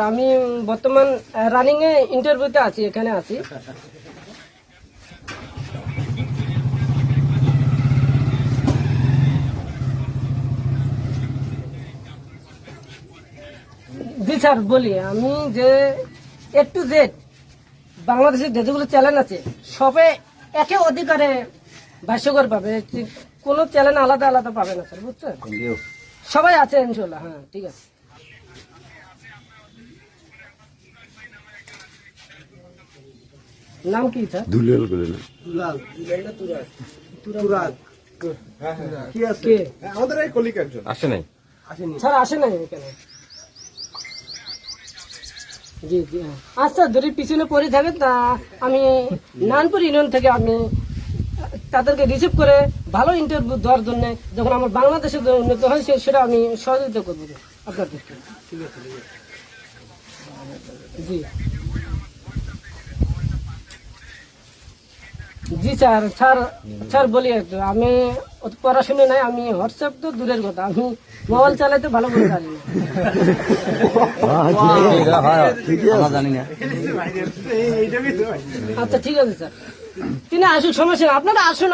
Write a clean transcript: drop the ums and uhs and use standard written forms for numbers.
আমি বর্তমান রানিং এ ইন্টারভিউতে আছি, এখানে আছি। জি স্যার, বলি আমি যে A to Z বাংলাদেশের যেগুলো চ্যানেল আছে সবে একে অধিকারে ভাষ্যকর পাবে, কোনো চ্যানেল আলাদা আলাদা পাবে না স্যার, বুঝছেন? সবাই আছে ইনশাল্লাহ। হ্যাঁ, ঠিক আছে। নাম কি স্যার? দুলাল বলে না, কি আছে? আমাদের এই কলিগ একজন আসে নাই। স্যার আসে নাই এখানে। জি জি, হ্যাঁ। আচ্ছা, যদি পিছনে পড়ে থাকে তা আমি নানপুর ইউনিয়ন থেকে আমি তাদেরকে রিসিভ করে ভালো ইন্টারভিউ দেওয়ার জন্য যখন আমার বাংলাদেশের যে উন্নত হয় সেটা আমি সহযোগিতা করবো আপনাদেরকে। ঠিক আছে, জি জি স্যার। স্যার স্যার বলি একটু, আমি পড়াশুনো নাই, আমি হোয়াটসঅ্যাপ তো দূরের কথা, আমি মোবাইল চালাইতে ভালো করে জানি না। আচ্ছা ঠিক আছে স্যার, তিনি আসুক, সমস্যা নেই, আপনারা আসুন।